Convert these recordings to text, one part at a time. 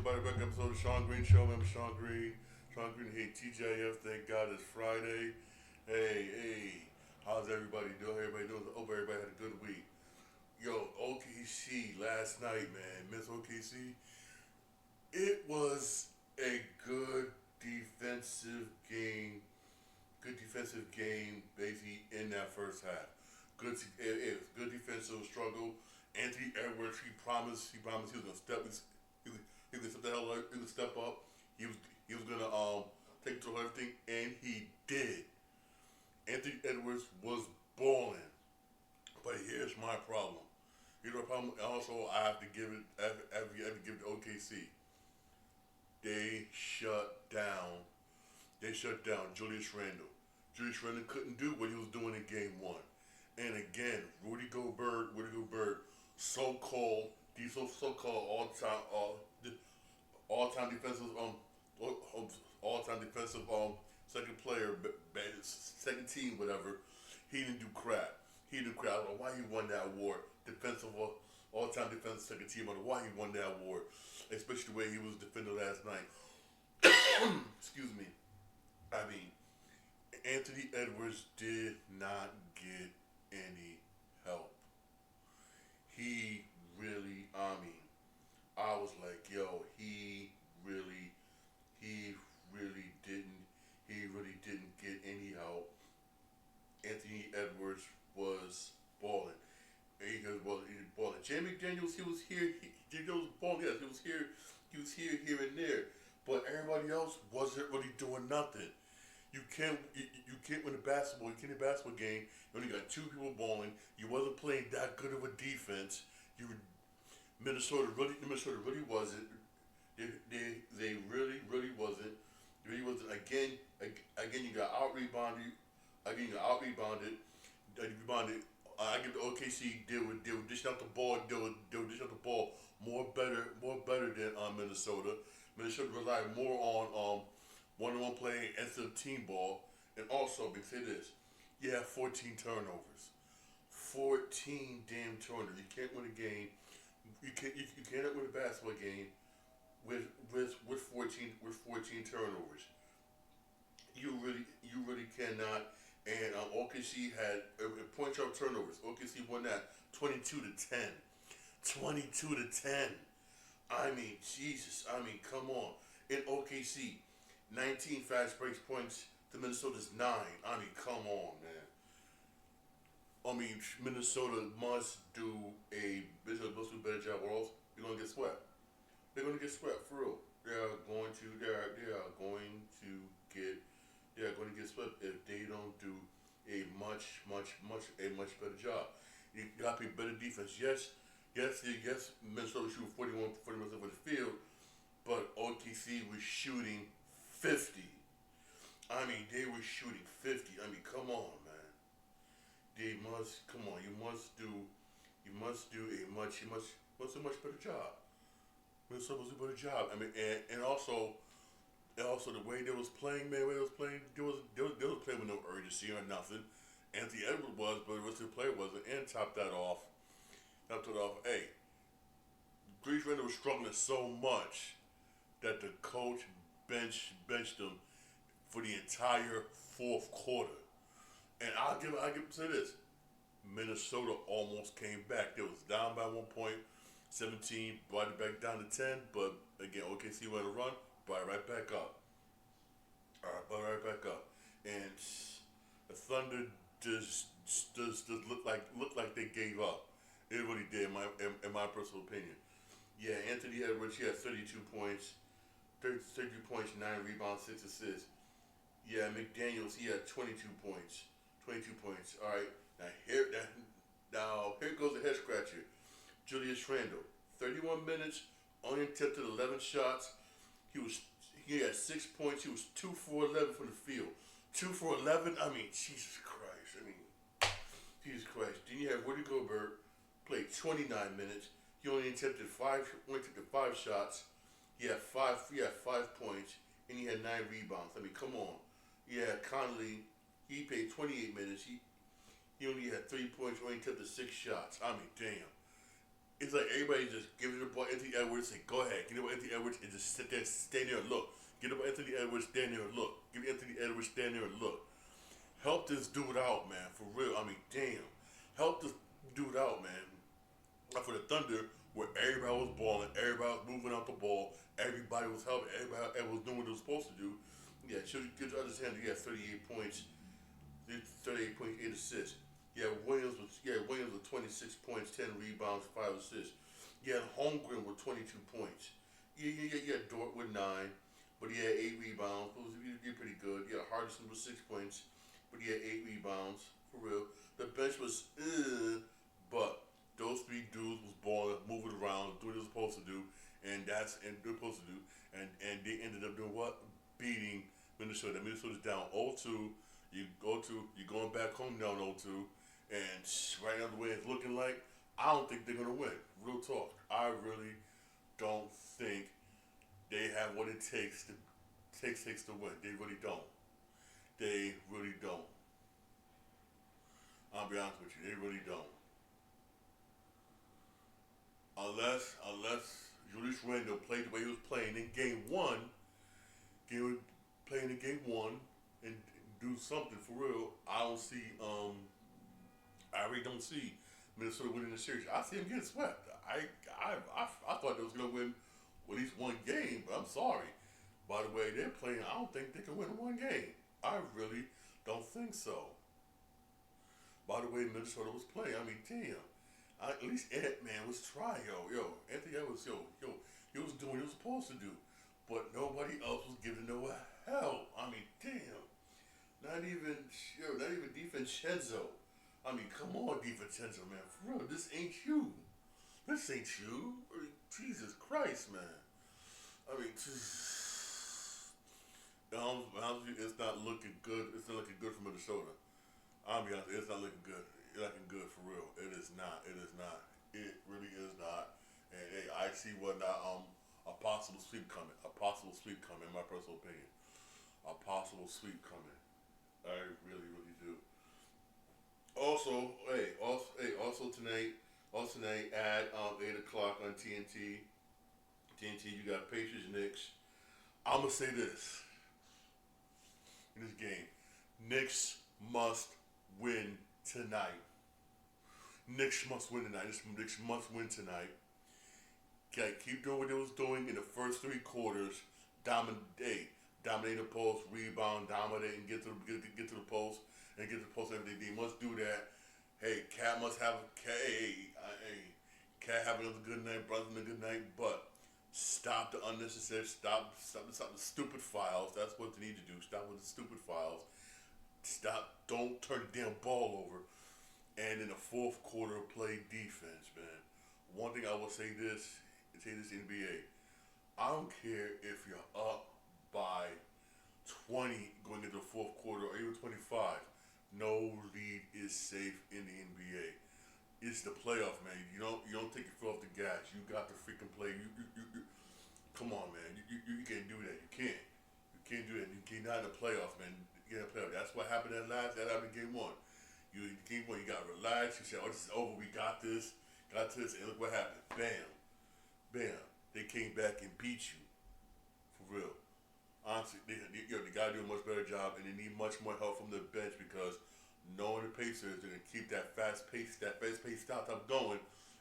everybody back episode of Sean Green Show. I'm Sean Green. Sean Green, hey TJF, thank God it's Friday. Hey, how's everybody doing? Everybody doing? Hope everybody had a good week. Yo, OKC last night, man. Miss OKC. It was a good defensive game. Good defensive game, basically in that first half. It was good defensive struggle. Anthony Edwards, he was gonna step. He was gonna step the hell up. He was step up. He was gonna take control of everything, and he did. Anthony Edwards was balling, but here's my problem. Here's my problem. Also, I have to give it. I have to give it to OKC. They shut down. They shut down Julius Randle. Julius Randle couldn't do what he was doing in Game One. And again, Rudy Gobert, so-called, these so-called all-time defensive all-time defensive second player, second team, whatever. He didn't do crap. He didn't do crap. I don't know why he won that award. Defensive all-time defensive second team. I don't know why he won that award, especially the way he was defended last night. Excuse me. I mean, Anthony Edwards did not get any help. He really, I was like, yo, he really didn't get any help. Anthony Edwards was balling. He was balling. Jay McDaniels, he was here. He was balling. Yes, he was here. He was here and there. But everybody else wasn't really doing nothing. You can't win a basketball. You can't win a basketball game. You only got two people balling. You wasn't playing that good of a defense. Minnesota really wasn't. They really wasn't. Really wasn't. Again, you got out rebounded. Again, you got out rebounded. Rebounded. I give the OKC. They were dishing out the ball. They were dishing out the ball more better than Minnesota. Minnesota relied more on one-on-one play instead of team ball. And also, we say this, you have 14 turnovers. 14 damn turnovers. You can't win a game. You cannot win a basketball game with 14 turnovers. You really cannot. And OKC had point sharp turnovers. OKC won that 22-10. 22-10. I mean, Jesus. I mean, come on. In OKC, 19 fast breaks points to Minnesota's 9. I mean, come on, man. I mean, Minnesota must do a better job, or else they're gonna get swept. They're gonna get swept for real. They are going to get swept if they don't do a much better job. You got to be better defense. Yes. Minnesota shooting 41% of the field, but OKC was shooting 50. I mean, they were shooting 50. I mean, come on, man. You must do a much better job. Minnesota was a better job. I mean, and also the way they was playing, man. They was playing with no urgency or nothing. Anthony Edwards was, but the rest of the player wasn't. And topped it off. Hey, Julius Randle was struggling so much that the coach benched him for the entire fourth quarter. And I'll give say this. Minnesota almost came back. They was down by 1 point, 17, brought it back down to 10, but again, OKC went to run, brought it right back up. Brought it right back up. And the Thunder just looked like they gave up. It really did, in my personal opinion. Yeah, Anthony Edwards, he had 32 points, 32 points, 9 rebounds, 6 assists. Yeah, McDaniels, he had 22 points. 22 points. All right, now here goes the head scratcher. Julius Randle, 31 minutes, only attempted 11 shots. He had 6 points. He was 2 for 11 from the field. 2 for 11. I mean, Jesus Christ. Jesus Christ. Then you have Rudy Gobert, played 29 minutes. He only attempted 5 shots. He had 5 points, and he had 9 rebounds. I mean, come on. Yeah, Conley, he played 28 minutes. He only had 3 points, only attempted 6 shots. I mean, damn. It's like everybody just giving the ball. Anthony Edwards Edwards, say, go ahead. Get up Anthony Edwards and just sit there, stand there and look. Get up Anthony Edwards, stand there and look. Get Anthony Edwards, stand there and look. Help this dude out, man, for real. I mean, damn. Help this dude out, man. For the Thunder, where everybody was balling, everybody was moving out the ball, everybody was helping, everybody was doing what they were supposed to do. Yeah, so you get to understand he had 38 points, 38.8 assists. Williams with 26 points, 10 rebounds, 5 assists. Holmgren with 22 points. Dort with 9, but he had 8 rebounds. He did pretty good. Hardison with 6 points, but he had 8 rebounds, for real. The bench was, but those 3 dudes was balling, moving around, doing what they're supposed to do, and they're supposed to do, and they ended up doing what? Beating Minnesota. Minnesota's down 0-2. You're going back home down 0-2, and right now the way it's looking like, I don't think they're gonna win. Real talk. I really don't think they have what it takes to win. They really don't. They really don't. I'll be honest with you. They really don't. Unless Julius Randle played the way he was playing in game one, and do something for real, I really don't see Minnesota winning the series. I see them getting swept. I thought they was gonna win at least one game, but I'm sorry. By the way they're playing, I don't think they can win one game. I really don't think so. By the way Minnesota was playing, I mean, damn. At least Ant-Man was trying, Anthony Edwards, he was doing what he was supposed to do. But nobody else was giving no help. I mean, damn. Not even DiVincenzo. I mean, come on, DiVincenzo, man. For real, this ain't you. This ain't you. Jesus Christ, man. I mean, it's not looking good. It's not looking good for Minnesota. I'll be honest, it's not looking good. It's not looking good for real. It is not. It is not. It really is not. And hey, I see a possible sweep coming. A possible sweep coming, in my personal opinion. A possible sweep coming. I really, really do. Also tonight at 8 o'clock on TNT. TNT, you got Patriots, Knicks. I'm gonna say this in this game: Knicks must win tonight. Knicks must win tonight. Knicks must win tonight. Okay, keep doing what they was doing in the first 3 quarters. Dominate the post, rebound, dominate, and get to the post, and get to the post. Everything they must do that. Hey, Cat must have Cat have another good night, brother, a good night. But stop the unnecessary, stop the stupid fouls. That's what they need to do. Stop with the stupid fouls. Stop. Don't turn the damn ball over. And in the fourth quarter, play defense, man. One thing I will say this NBA. I don't care if you're up by 20 going into the fourth quarter or even 25. No lead is safe in the NBA. It's the playoff, man. You don't take your foot off the gas. You got to freaking play. You come on, man. You can't do that. You can't do that. You cannot in the playoffs, man. You can't play. That's what happened that happened in game one. Game one, you got to relax. You said, "Oh, this is over. We got this. And look what happened. Bam, bam. They came back and beat you. For real. Honestly, they got to do a much better job, and they need much more help from the bench because knowing the Pacers, they're gonna keep that fast pace style up going,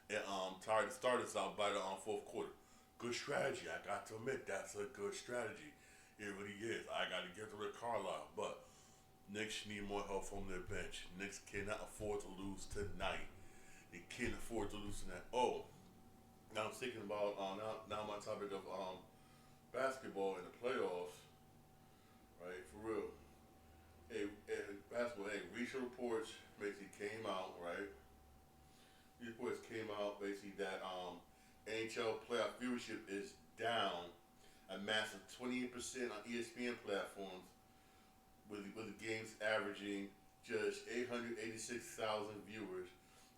and tired to start us out by the fourth quarter. Good strategy. I got to admit, that's a good strategy. It really is. I got to get rid of Carlisle, but Knicks need more help from their bench. Knicks cannot afford to lose tonight. They can't afford to lose tonight. Oh, now I'm thinking about now my topic of basketball in the playoffs, right? For real. Hey, basketball. Hey, recent reports basically came out, right? These reports came out basically that NHL playoff viewership is down a massive 28% on ESPN platforms, with the games averaging just 886,000 viewers.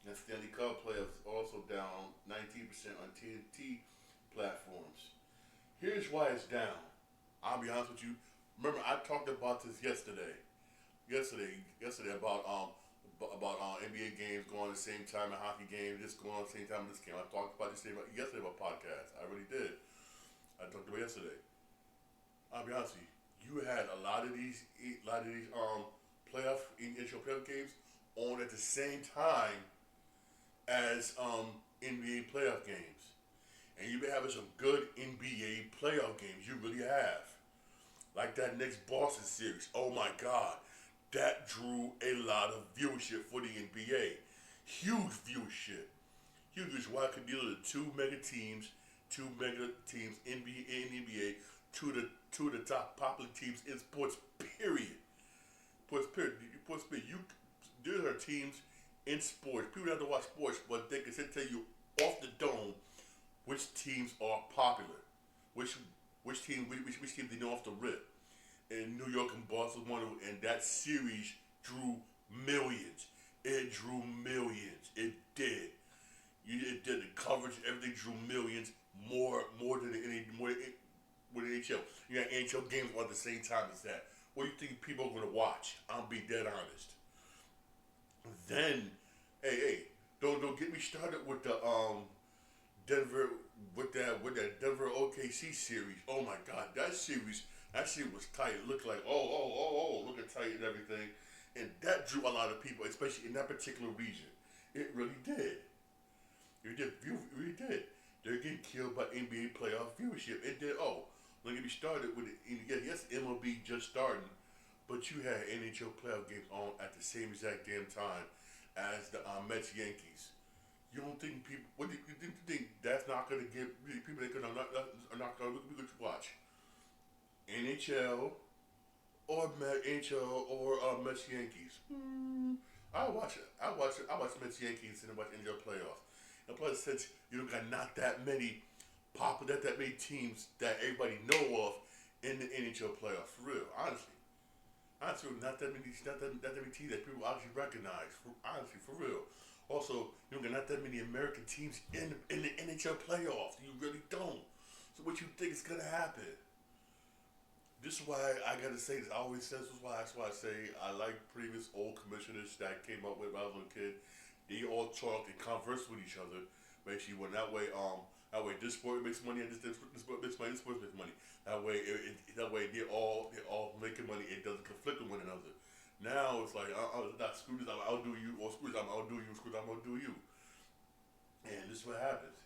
And Stanley Cup playoffs also down 19% on TNT platforms. Here's why it's down. I'll be honest with you. Remember, I talked about this yesterday about NBA games going at the same time and hockey games just going at the same time as this game. I talked about this yesterday about podcast. I really did. yesterday. I'll be honest with you. You had a lot of these playoff NHL playoff games on at the same time as NBA playoff games, and you've been having some good NBA playoff games. You really have, like that next Boston series. Oh my God, that drew a lot of viewership for the NBA. Huge viewership. Huge. Why? Could deal with two mega teams, NBA and NBA, two of the top popular teams in sports. Period. Sports. Period. Sports. Period. There are teams in sports. People have to watch sports, but they can tell you off the dome which teams are popular, which team they know off the rip. And New York and Boston won, and that series drew millions. It drew millions. It did. It did. The coverage, everything drew millions. More than with the NHL. You got NHL games at the same time as that. What do you think people are gonna watch? I'll be dead honest. Then, hey, don't get me started with the Denver with that Denver OKC series. Oh my God, that series was tight. It looked like look at tight and everything, and that drew a lot of people, especially in that particular region. It really did. It really did. They're getting killed by NBA playoff viewership. It did. Oh, don't get me started with it. Yes, MLB just starting, but you had NHL playoff games on at the same exact damn time as the Mets Yankees. You don't think people? What do you think that's not going to give people that are not going to watch NHL or Mets Yankees? I watch it. I watch Mets Yankees and I watch NHL playoffs. And plus, since you don't got not that many that many teams that everybody know of in the NHL playoffs, for real, honestly, not that many teams that people actually recognize, for real. Also, you don't got not that many American teams in the NHL playoffs. You really don't. So what you think is gonna happen? This is why I gotta say this. I always say this. That's why I say I like previous old commissioners that came up with when I was a little kid. They all talk and converse with each other. Basically, when that way this sport makes money and this sport makes money, this sport makes money. That way they're all making money. It doesn't conflict with one another. Now it's like not screw this, I'll do you, or screw this, I'll do you, screw this, I'm gonna do you. And this is what happens.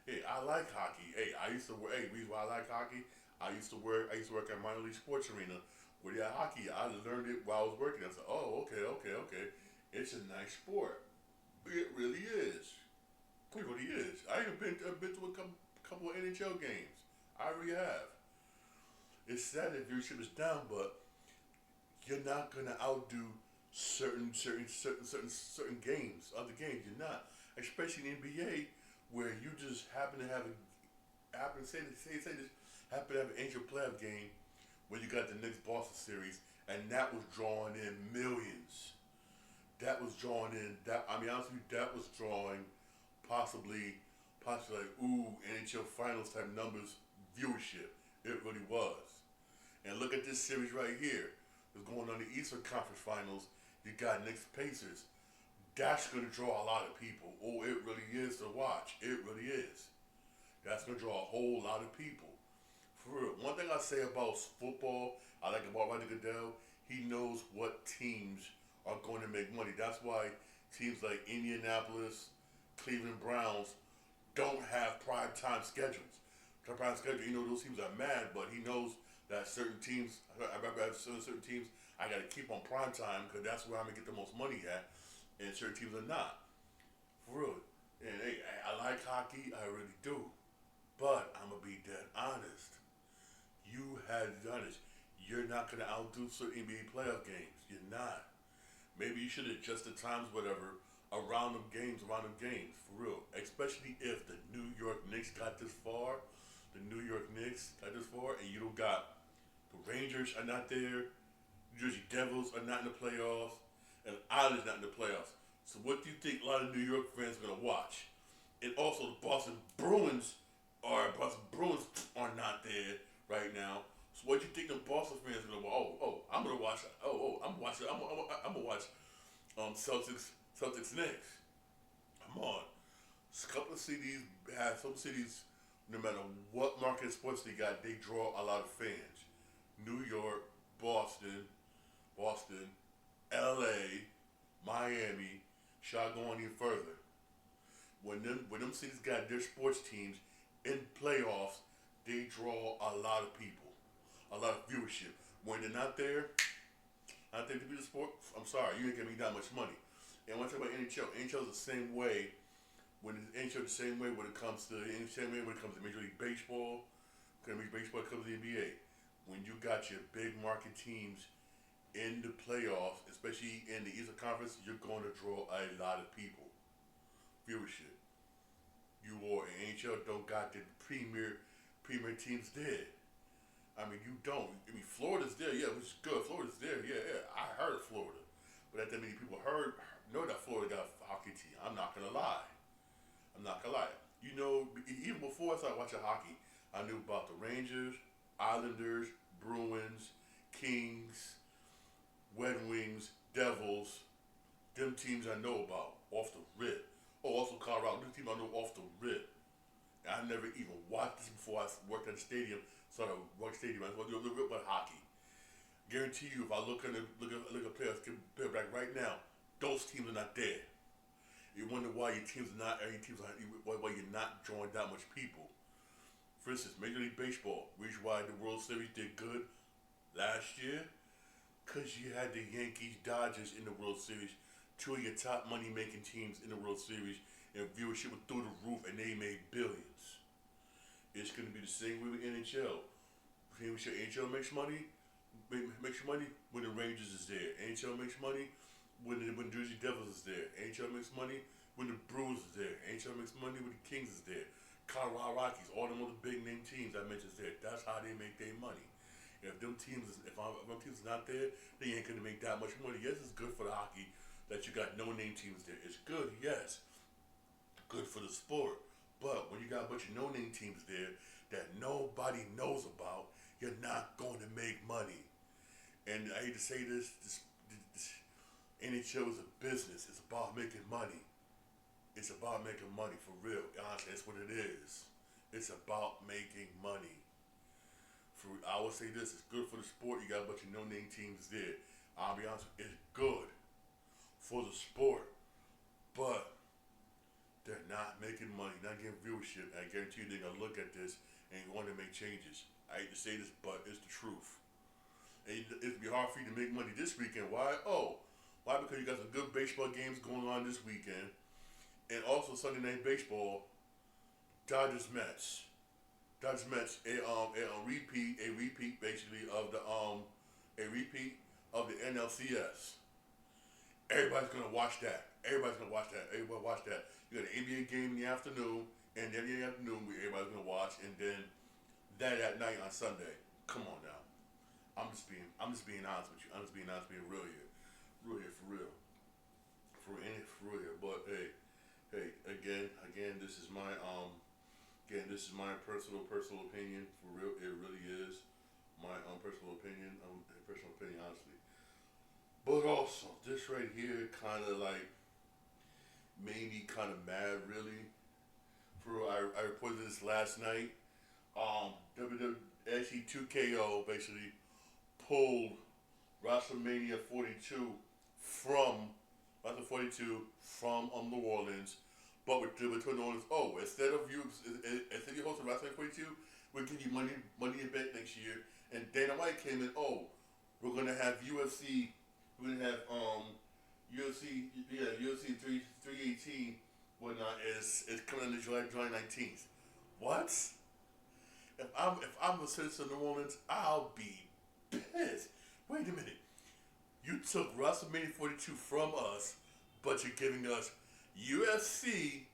Hey, I like hockey. Hey, reason why I like hockey, I used to work at minor league sports arena where they had hockey. I learned it while I was working. I said, oh, okay. It's a nice sport. It really is. It really is. I've been to a couple of NHL games. I really have. It's sad that viewership is down, but you're not gonna outdo certain games, other games. You're not, especially in the NBA, where you just happen to have an NHL playoff game where you got the next Boston series, and that was drawing in millions. That was drawing in honestly, that was drawing possibly like NHL finals type numbers viewership. It really was. And look at this series right here. It's going on the Eastern Conference Finals. You got Knicks Pacers. That's going to draw a lot of people. Oh, it really is to watch. It really is. That's going to draw a whole lot of people. For real. One thing I say about football, I like about Roger Goodell, he knows what teams are going to make money. That's why teams like Indianapolis, Cleveland Browns don't have prime time schedules. Those teams are mad, but he knows that certain teams, certain teams, I got to keep on prime time because that's where I'm going to get the most money at, and certain teams are not. For real. And hey, I like hockey, I really do. But I'm going to be dead honest. You had done it. You're not going to outdo certain NBA playoff games. You're not. Maybe you should adjust the times, whatever, around them games, for real. Especially if the New York Knicks got this far, and you don't got the Rangers are not there, New Jersey Devils are not in the playoffs, and the Islanders not in the playoffs. So what do you think a lot of New York fans are gonna watch? And also the Boston Bruins are not there right now. So what do you think the Boston fans are gonna watch? I'm gonna watch. I'm gonna watch. Celtics Knicks. Come on. Some cities No matter what market sports they got, they draw a lot of fans. New York, Boston, L.A., Miami. Shall I go on even further? When them cities got their sports teams in playoffs, they draw a lot of people, a lot of viewership. When they're not there, I think to be the sport, I'm sorry, you ain't gonna make that much money. And when I talk about NHL is the same way. NHL the same way when it comes to Major League Baseball, Major League Baseball comes to the NBA. When you got your big market teams in the playoffs, especially in the Eastern Conference, you're going to draw a lot of people, viewership. You or NHL don't got the premier teams there. I mean, you don't. I mean, Florida's there, yeah, which is good. Florida's there, yeah. I heard Florida, but not that many people know that Florida got a hockey team. I'm not gonna lie. You know, even before I started watching hockey, I knew about the Rangers, Islanders, Bruins, Kings, Red Wings, Devils. Them teams I know about off the rip. Oh, also Colorado. Them teams I know off the rip. And I never even watched this before I worked at the stadium. Started working stadium. I was going to do a little bit about hockey. Guarantee you, if I look at players back right now, those teams are not there. You wonder why why you're not drawing that much people. For instance, Major League Baseball, reason why the World Series did good last year, because you had the Yankees, Dodgers in the World Series, two of your top money-making teams in the World Series, and viewership was through the roof, and they made billions. It's going to be the same way with NHL. NHL makes money when the Rangers is there. NHL makes money when Jersey Devils is there. NHL makes money when the Bruins is there. NHL makes money when the Kings is there. Colorado Rockies, all them other big name teams I mentioned is there. That's how they make their money. If them teams is not there, they ain't gonna make that much money. Yes, it's good for the hockey that you got no name teams there. It's good, yes. Good for the sport. But when you got a bunch of no name teams there that nobody knows about, you're not going to make money. And I hate to say this NHL is a business. It's about making money. It's about making money for real. Honestly, that's what it is. It's about making money. I would say this: it's good for the sport. You got a bunch of no-name teams there. I'll be honest, it's good for the sport, but they're not making money, not getting viewership. I guarantee you, they're gonna look at this and want to make changes. I hate to say this, but it's the truth. And it'd be hard for you to make money this weekend. Why? Why? Because you got some good baseball games going on this weekend, and also Sunday Night Baseball, Dodgers Mets, a repeat basically of the NLCS. Everybody's gonna watch that. Everybody watch that. You got an NBA game in the afternoon, and then in the afternoon everybody's gonna watch, and then that at night on Sunday. Come on now. I'm just being honest with you. I'm just being honest, being real here, for real. But hey, again, this is my personal opinion. For real, it really is my personal opinion. Honestly. But also, this right here kind of like made me kind of mad, really. I reported this last night. Actually, 2KO basically pulled Wrestlemania 42 from New Orleans, but with New Orleans. Instead of you hosting Wrestlemania 42, we'll give you money in bet next year. And Dana White came in. We're gonna have UFC. We're gonna have UFC 318 whatnot is coming in July 19th. What? If I'm a citizen of New Orleans, I'll be pissed. Wait a minute. You took WrestleMania 42 from us, but you're giving us UFC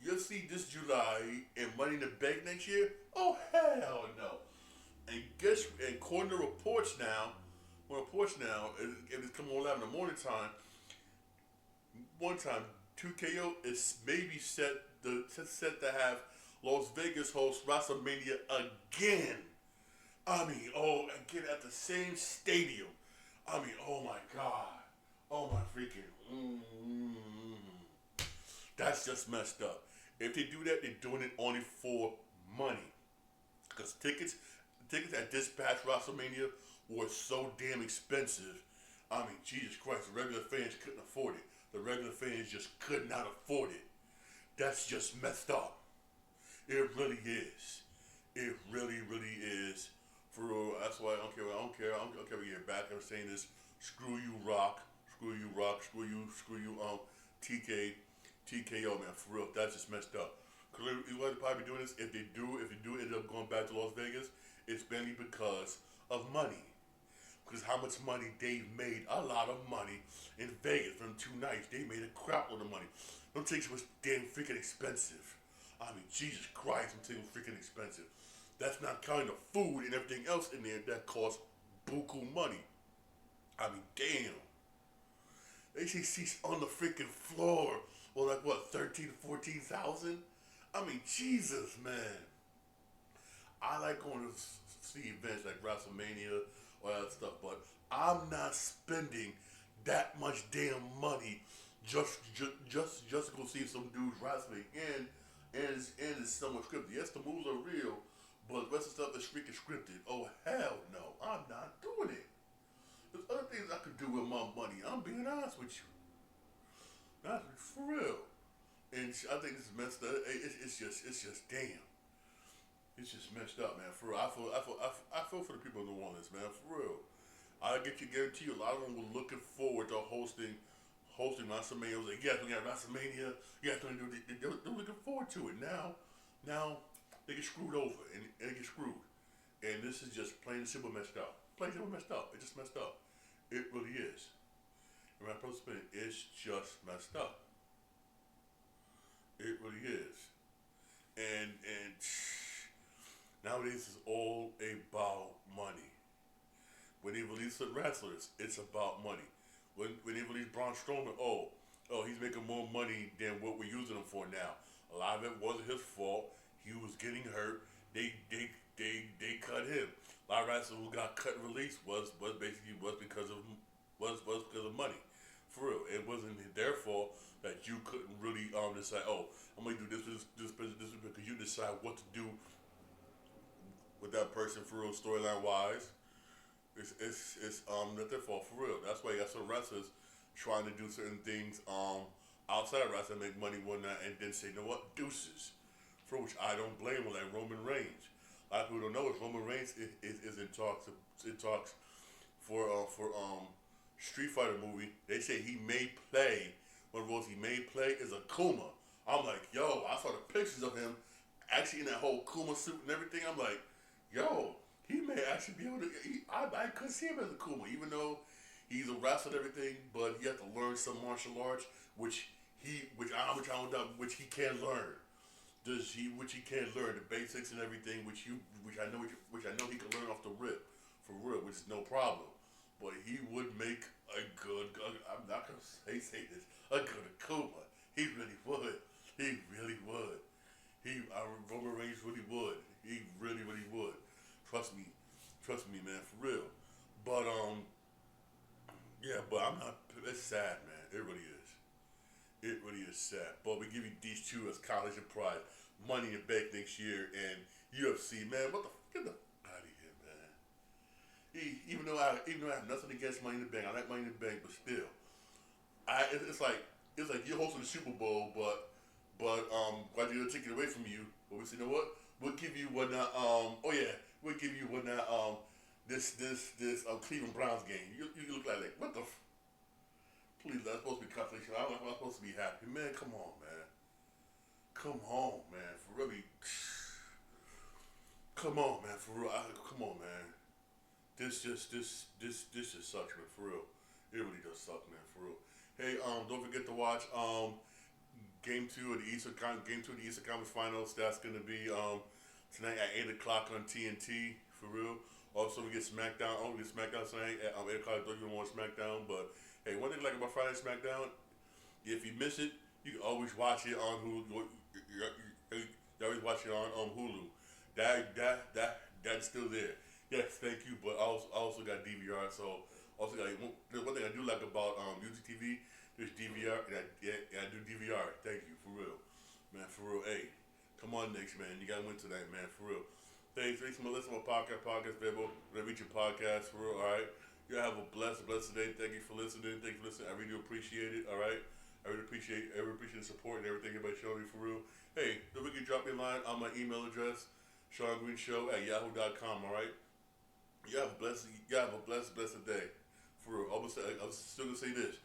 this July and Money in the Bank next year? Oh hell no! And according to reports now, if it's coming on live in the morning time, one time 2KO is maybe set to have Las Vegas host WrestleMania again. Again at the same stadium. Oh my God. Oh my freaking. That's just messed up. If they do that, they're doing it only for money. Because tickets at this past WrestleMania were so damn expensive. I mean, Jesus Christ, the regular fans couldn't afford it. The regular fans just could not afford it. That's just messed up. It really is. It really, really is. For real, that's why I don't care. I don't care. We get back. I'm saying this. Screw you, Rock. Screw you, Rock. Screw you, TKO, man. For real, that's just messed up. Cause you would probably be doing this if they do end up going back to Las Vegas. It's mainly because of money. Because how much money they've made, a lot of money in Vegas from 2 nights. They made a crap load of money. Them tickets was damn freaking expensive. I mean, Jesus Christ, them tickets was freaking expensive. That's not counting the food and everything else in there that costs buku money. I mean, damn. They say seats on the freaking floor. Well, like what, 13 to 14,000? I mean, Jesus, man. I like going to see events like WrestleMania or that stuff, but I'm not spending that much damn money just to go see some dudes wrestling. And it's somewhat scripted. Yes, the moves are real, but the rest of the stuff is freaking scripted. Oh, hell no. I'm not doing it. There's other things I could do with my money. I'm being honest with you. Not for real. And I think this is messed up. It's just damn. It's just messed up, man. For real. I feel for the people in New Orleans, man. For real. I guarantee you, a lot of them were looking forward to hosting WrestleMania. I was like, yes, we got WrestleMania. Yes, they're looking forward to it. Now they get screwed over and they get screwed. And this is just plain and simple messed up. Plain and simple messed up. It's just messed up. It really is. And my personal opinion, it's just messed up. It really is. And nowadays it's all about money. When they release the wrestlers, it's about money. When they release Braun Strowman, oh, he's making more money than what we're using him for now. A lot of it wasn't his fault. He was getting hurt. They cut him. A lot of wrestlers who got cut and released was because of money. For real, it wasn't their fault that you couldn't really decide. Oh, I'm gonna do this because you decide what to do with that person for real, storyline wise. It's not their fault for real. That's why you got some wrestlers trying to do certain things outside of wrestling, make money, whatnot, and then say, you know what, deuces. For which I don't blame him, like Roman Reigns. A lot of people don't know is Roman Reigns is in talks for Street Fighter movie. They say he may play. One of the roles he may play is a Kuma. I'm like, yo, I saw the pictures of him actually in that whole Kuma suit and everything. I'm like, yo, he may actually be able to. I could see him as a Kuma, even though he's a wrestler and everything. But he has to learn some martial arts, which he can learn. Which he can learn the basics and everything, which I know he can learn off the rip, for real, which is no problem. But he would make a good. I'm not gonna say this. A good Akuma. He really would. He really would. Roman Reigns really would. He really would. Trust me, man, for real. But yeah. But I'm not. It's sad, man. It really is. It really is sad. But we give you these two as College and Pride, Money in the Bank next year, and UFC, man. What the get the out of here, man. Even though I have nothing against Money in the Bank, I like Money in the Bank, but still, it's like you're hosting the Super Bowl, but why do you take it away from you? But we say, you know what? We'll give you what now? We'll give you what now? This Cleveland Browns game. You look like what the. Please, that's supposed to be calculation. I'm supposed to be happy, man. Come on, man. Come on, man. For really. Come on, man. For real. Come on, man. This just sucks, man. For real. It really does suck, man. For real. Hey, don't forget to watch Game 2 of the Eastern Conference Finals. That's gonna be tonight at 8:00 on TNT. For real. Also, we get SmackDown. Tonight at 8:00. Don't even want SmackDown, but hey, one thing I like about Friday SmackDown, if you miss it, you can always watch it on Hulu. You always watch it on Hulu. That's still there. Yes, thank you. But I also got DVR. So also got one thing I do like about music TV. There's DVR. And I do DVR. Thank you for real, man. For real. Hey, Come on, Knicks, man. You got to win tonight, man, for real. Thanks for listening to my podcast available. Whenever you podcast, for real, all right? You have a blessed day. Thank you for listening. Thank you for listening. I really do appreciate it, all right? I really appreciate the support and everything everybody showing me, for real. Hey, don't forget to drop me a line on my email address, SeanGreenshow@yahoo.com, all right? You have a blessed day, for real. I'm still going to say this.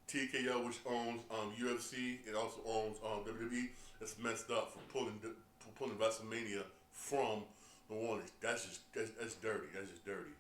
TKO, which owns UFC and also owns WWE, it's messed up for pulling Wrestlemania from New Orleans. That's dirty. That's just dirty.